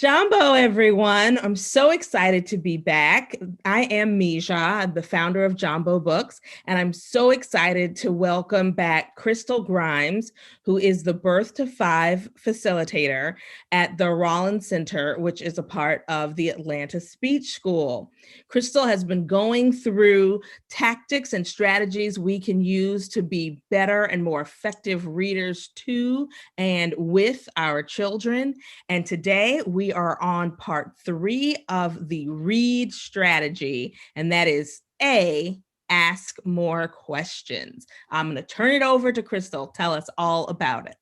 Jambo, everyone. I'm so excited to be back. I am Misha, the founder of Jambo Books, and I'm so excited to welcome back Crystal Grimes, who is the Birth to Five facilitator at the Rollins Center, which is a part of the Atlanta Speech School. Crystal has been going through tactics and strategies we can use to be better and more effective readers to and with our children. And today we are on part 3 of the read strategy, and that is ask more questions. I'm going to turn it over to Crystal. Tell us all about it.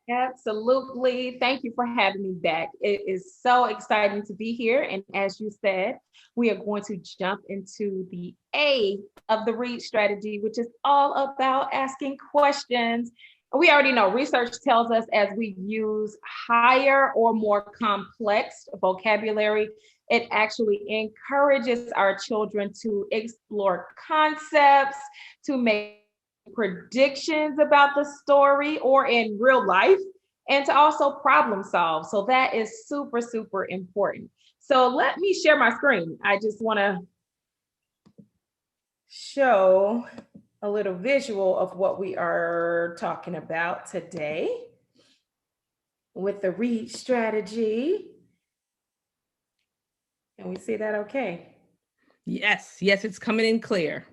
Absolutely. Thank you for having me back. It is so exciting to be here. And as you said, we are going to jump into the A of the read strategy, which is all about asking questions. We already know research tells us as we use higher or more complex vocabulary, it actually encourages our children to explore concepts, to make predictions about the story or in real life, and to also problem solve. So that is super, super important. So let me share my screen. I just want to show a little visual of what we are talking about today with the read strategy. Can we see that okay? Yes, it's coming in clear.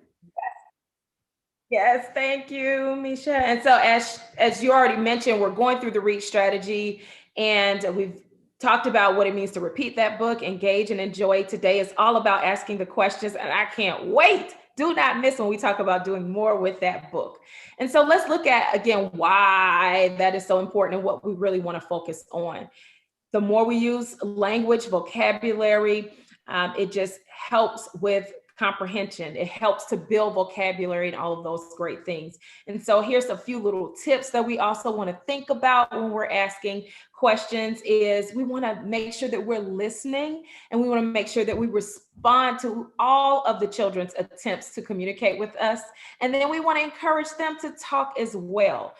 Yes, thank you, Misha. And so as you already mentioned, we're going through the read strategy, and we've talked about what it means to repeat that book, engage and enjoy. Today is all about asking the questions, and I can't wait. Do not miss when we talk about doing more with that book. And so let's look at, again, why that is so important and what we really want to focus on. The more we use language, vocabulary, it just helps with comprehension. It helps to build vocabulary and all of those great things. And so here's a few little tips that we also want to think about when we're asking questions is we want to make sure that we're listening, and we want to make sure that we respond to all of the children's attempts to communicate with us. And then we want to encourage them to talk as well.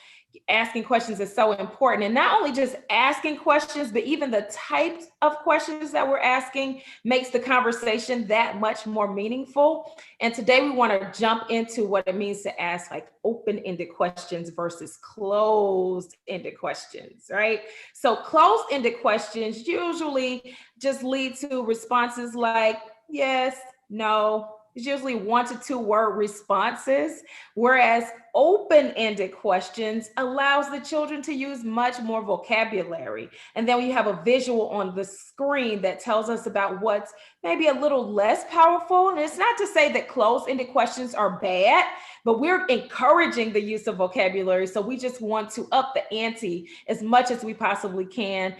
Asking questions is so important, and not only just asking questions, but even the types of questions that we're asking makes the conversation that much more meaningful. And today we want to jump into what it means to ask like open-ended questions versus closed-ended questions, right? So closed-ended questions usually just lead to responses like yes, no. It's usually 1 to 2 word responses, whereas open-ended questions allows the children to use much more vocabulary. And then we have a visual on the screen that tells us about what's maybe a little less powerful. And it's not to say that closed-ended questions are bad, but we're encouraging the use of vocabulary. So we just want to up the ante as much as we possibly can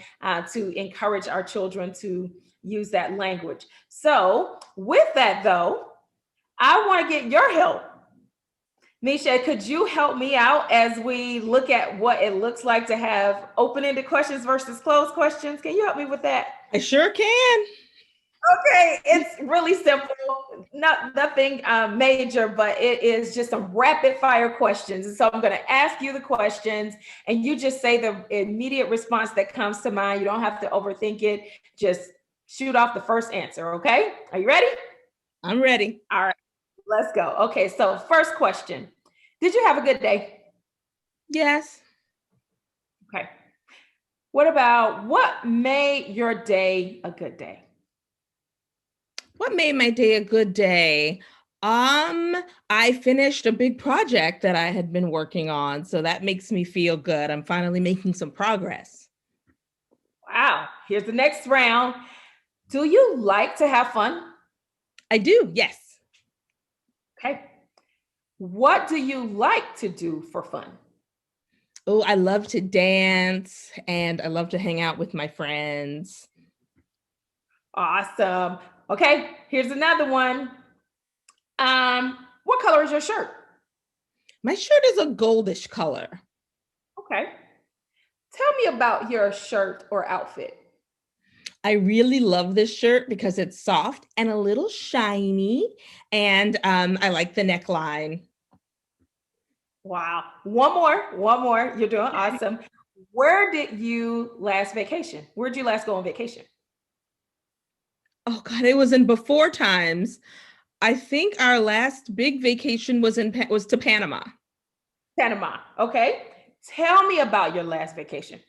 to encourage our children to use that language. So with that though, I want to get your help. Misha, could you help me out as we look at what it looks like to have open-ended questions versus closed questions? Can you help me with that? I sure can. Okay, it's really simple, nothing major, but it is just some rapid fire questions. And so I'm going to ask you the questions, and you just say the immediate response that comes to mind. You don't have to overthink it. Just shoot off the first answer, okay? Are you ready? I'm ready. All right. Let's go. Okay, so first question. Did you have a good day? Yes. Okay. What made your day a good day? What made my day a good day? I finished a big project that I had been working on, so that makes me feel good. I'm finally making some progress. Wow. Here's the next round. Do you like to have fun? I do, yes. Okay. What do you like to do for fun? Oh, I love to dance and I love to hang out with my friends. Awesome. Okay, here's another one. What color is your shirt? My shirt is a goldish color. Okay. Tell me about your shirt or outfit. I really love this shirt because it's soft and a little shiny, and I like the neckline. Wow. One more. You're doing awesome. Where did you last vacation? Where'd you last go on vacation? Oh God, it was in before times. I think our last big vacation was to Panama. Panama. Okay. Tell me about your last vacation.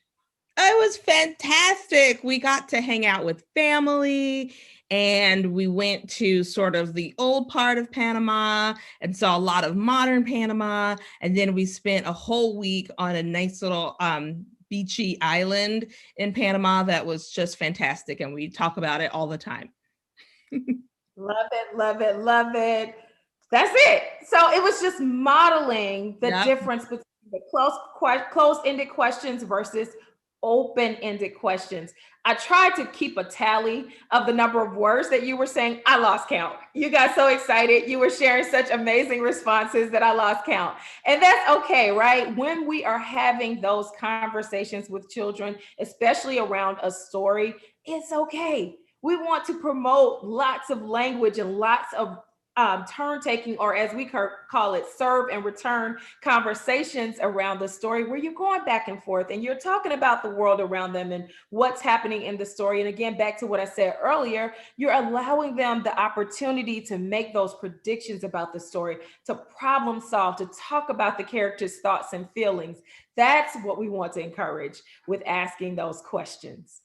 It was fantastic. We got to hang out with family and we went to sort of the old part of Panama and saw a lot of modern Panama. And then we spent a whole week on a nice little beachy island in Panama that was just fantastic. And we talk about it all the time. Love it, love it, love it. That's it. So it was just modeling the Yep. difference between the close-ended questions versus open-ended questions. I tried to keep a tally of the number of words that you were saying. I lost count. You got so excited. You were sharing such amazing responses that I lost count. And that's okay, right? When we are having those conversations with children, especially around a story, it's okay. We want to promote lots of language and lots of turn taking, or as we call it, serve and return conversations around the story where you're going back and forth and you're talking about the world around them and what's happening in the story. And again, back to what I said earlier, you're allowing them the opportunity to make those predictions about the story, to problem solve, to talk about the characters' thoughts and feelings. That's what we want to encourage with asking those questions.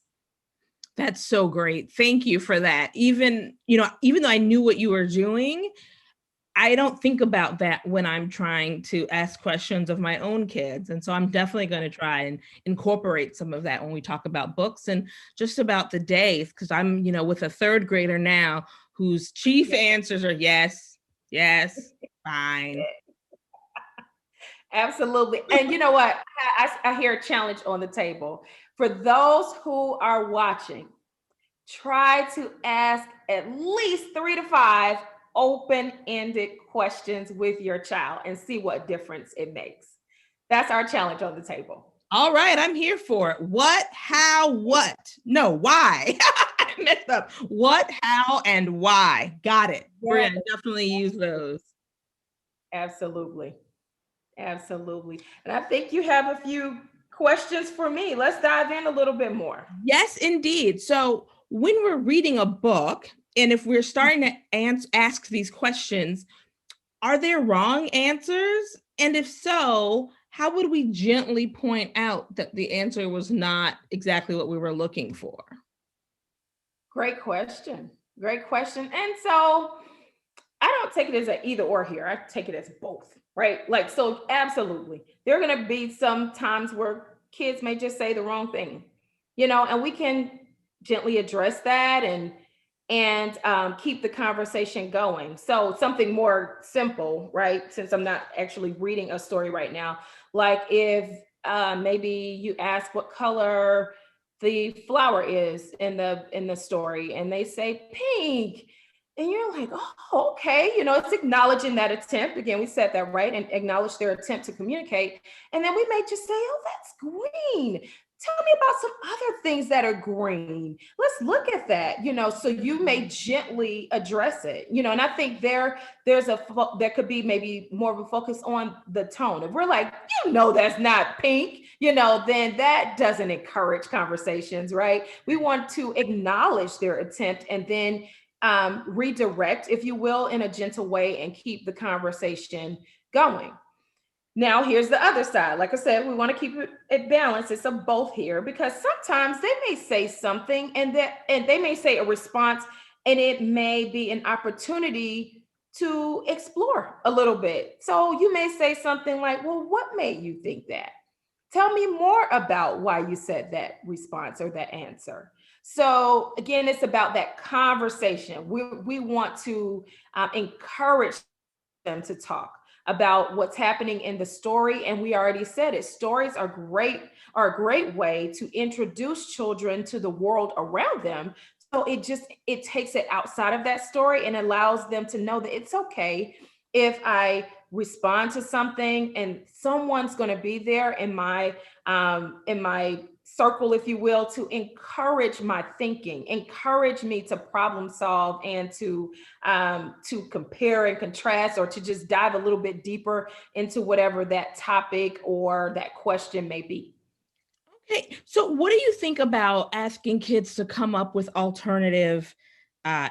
That's so great. Thank you for that. Even though I knew what you were doing, I don't think about that when I'm trying to ask questions of my own kids. And so I'm definitely going to try and incorporate some of that when we talk about books and just about the day, because I'm, with a third grader now whose chief answers are yes, yes, fine. Absolutely. And you know what? I hear a challenge on the table. For those who are watching, try to ask at least 3 to 5 open-ended questions with your child and see what difference it makes. That's our challenge on the table. All right, I'm here for it. What, how, what? No, why? I messed up. What, how, and why? Got it. Yes. We're going to definitely use those. Absolutely. Absolutely. And I think you have a few questions for me. Let's dive in a little bit more. Yes, indeed. So when we're reading a book, and if we're starting to ask these questions, are there wrong answers? And if so, how would we gently point out that the answer was not exactly what we were looking for? Great question. Great question. And so I don't take it as an either or here. I take it as both, right? Like, so absolutely. There are going to be some times where kids may just say the wrong thing, and we can gently address that and keep the conversation going. So something more simple, right? Since I'm not actually reading a story right now, like if maybe you ask what color the flower is in the story, and they say pink, and you're like, oh, okay, it's acknowledging that attempt. Again, we said that, right? And acknowledge their attempt to communicate. And then we may just say, oh, that's green. Tell me about some other things that are green. Let's look at that, so you may gently address it, and I think there could be maybe more of a focus on the tone. If we're like, that's not pink, then that doesn't encourage conversations, right? We want to acknowledge their attempt and then redirect, if you will, in a gentle way and keep the conversation going. Now, here's the other side. Like I said, we want to keep it balanced. It's a both here, because sometimes they may say something and they may say a response, and it may be an opportunity to explore a little bit. So you may say something like, well, what made you think that? Tell me more about why you said that response or that answer. So again, it's about that conversation. We want to encourage them to talk about what's happening in the story. And we already said it, stories are a great way to introduce children to the world around them. So it takes it outside of that story and allows them to know that it's okay if I respond to something and someone's going to be there in my circle, if you will, to encourage my thinking, encourage me to problem solve and to compare and contrast, or to just dive a little bit deeper into whatever that topic or that question may be. Hey, so what do you think about asking kids to come up with alternative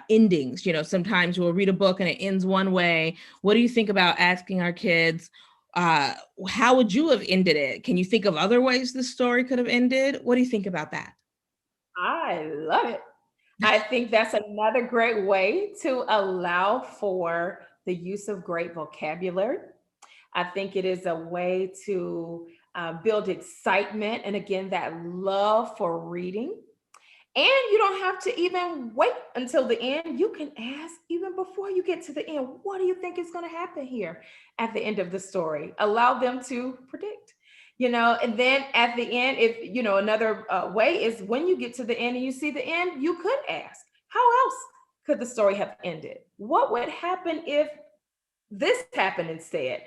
endings? Sometimes we'll read a book and it ends one way. What do you think about asking our kids, uh, how would you have ended it? Can you think of other ways the story could have ended? What do you think about that? I love it. I think that's another great way to allow for the use of great vocabulary. I think it is a way to build excitement and again, that love for reading. And you don't have to even wait until the end. You can ask even before you get to the end, what do you think is going to happen here at the end of the story? Allow them to predict, and then at the end, if, another way is when you get to the end and you see the end, you could ask, how else could the story have ended? What would happen if this happened instead?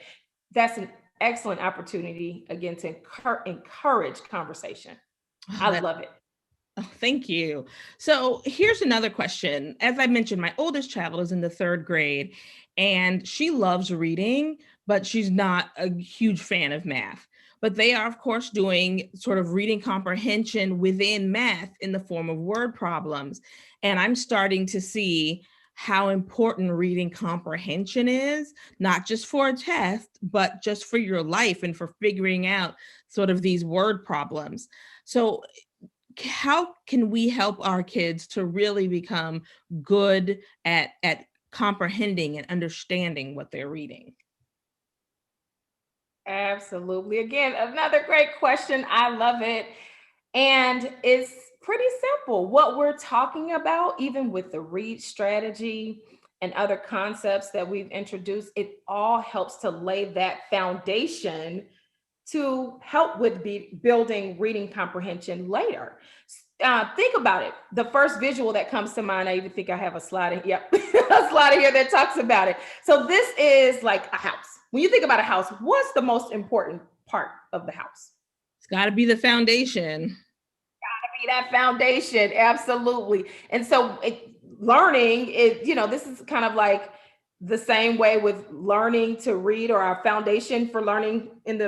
That's an excellent opportunity, again, to encourage conversation. Oh, I that love it. Oh, thank you. So here's another question. As I mentioned, my oldest child is in the third grade and she loves reading, but she's not a huge fan of math. But they are, of course, doing sort of reading comprehension within math in the form of word problems. And I'm starting to see how important reading comprehension is, not just for a test, but just for your life and for figuring out sort of these word problems. So how can we help our kids to really become good at comprehending and understanding what they're reading? Absolutely. Again, another great question. I love it. And it's pretty simple. What we're talking about, even with the read strategy and other concepts that we've introduced, it all helps to lay that foundation to help with building reading comprehension later. Think about it. The first visual that comes to mind, I even think I have a slide in, yep, a slide in here that talks about it. So this is like a house. When you think about a house, what's the most important part of the house? It's got to be the foundation. Be that foundation, absolutely. And so learning it, this is kind of like the same way with learning to read, or our foundation for learning in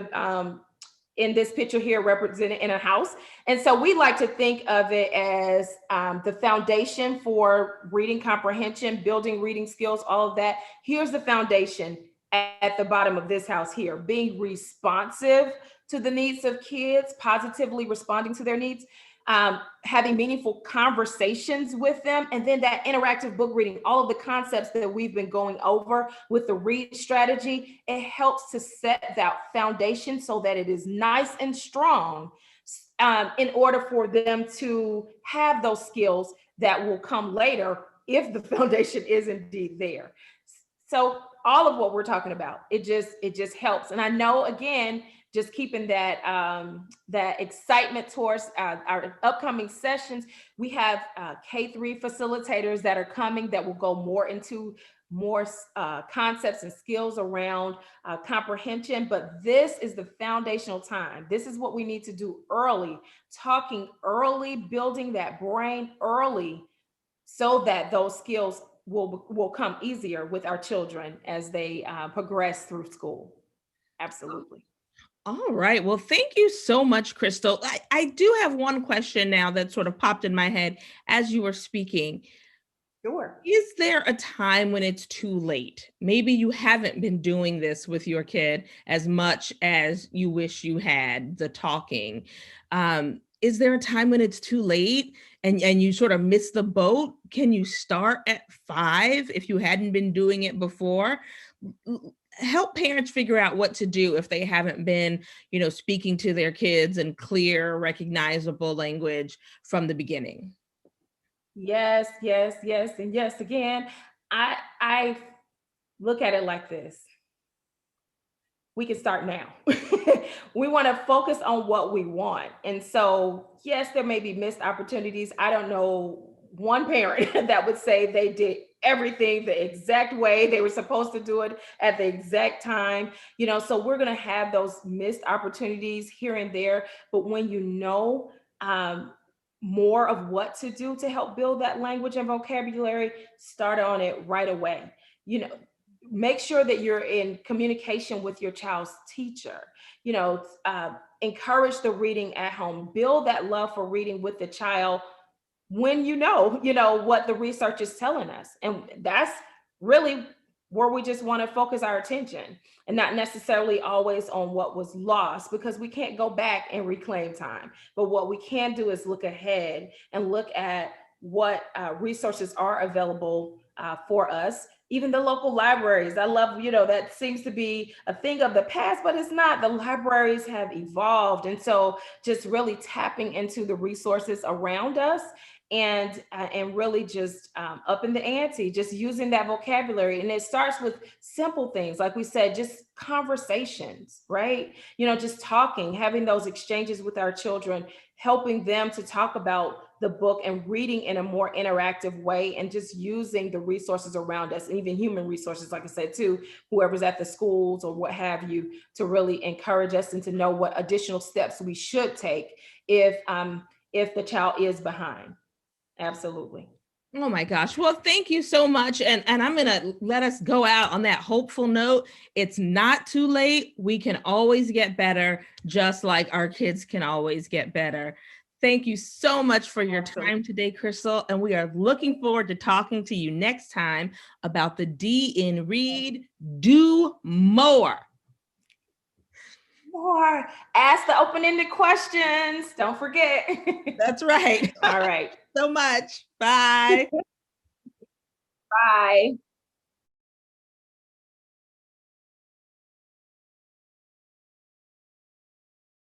this picture here represented in a house. And so we like to think of it as the foundation for reading comprehension, building reading skills, all of that. Here's the foundation at the bottom of this house here: being responsive to the needs of kids, positively responding to their needs, having meaningful conversations with them, and then that interactive book reading, all of the concepts that we've been going over with the read strategy. It helps to set that foundation so that it is nice and strong, in order for them to have those skills that will come later if the foundation is indeed there. So all of what we're talking about, it just helps. And I know, again, just keeping that excitement towards our upcoming sessions. We have K-3 facilitators that are coming that will go more into more concepts and skills around comprehension. But this is the foundational time. This is what we need to do early, talking early, building that brain early, so that those skills will come easier with our children as they progress through school. Absolutely. All right. Well, thank you so much, Crystal. I do have one question now that sort of popped in my head as you were speaking. Sure. Is there a time when it's too late? Maybe you haven't been doing this with your kid as much as you wish you had, the talking. Is there a time when it's too late and you sort of miss the boat? Can you start at 5 if you hadn't been doing it before? Help parents figure out what to do if they haven't been, speaking to their kids in clear, recognizable language from the beginning. Yes, yes, yes, and yes again. I look at it like this. We can start now. We want to focus on what we want. And so, yes, there may be missed opportunities. I don't know one parent that would say they did everything the exact way they were supposed to do it at the exact time. So we're going to have those missed opportunities here and there. But when um, more of what to do to help build that language and vocabulary, start on it right away. You know, make sure that you're in communication with your child's teacher. encourage the reading at home, build that love for reading with the child when you know what the research is telling us. And that's really where we just want to focus our attention, and not necessarily always on what was lost, because we can't go back and reclaim time. But what we can do is look ahead and look at what resources are available for us. Even the local libraries, I love, that seems to be a thing of the past, but it's not. The libraries have evolved. And so just really tapping into the resources around us, and really just upping the ante, just using that vocabulary. And it starts with simple things, like we said, just conversations, right? Just talking, having those exchanges with our children, helping them to talk about the book and reading in a more interactive way, and just using the resources around us, and even human resources, like I said, too, whoever's at the schools or what have you, to really encourage us and to know what additional steps we should take if the child is behind. Absolutely. Oh my gosh. Well, thank you so much. And I'm going to let us go out on that hopeful note. It's not too late. We can always get better, just like our kids can always get better. Thank you so much for your time today, Crystal. And we are looking forward to talking to you next time about the D in read. Do more. More. Ask the open-ended questions. Don't forget. That's right. All right. So much. Bye. Bye.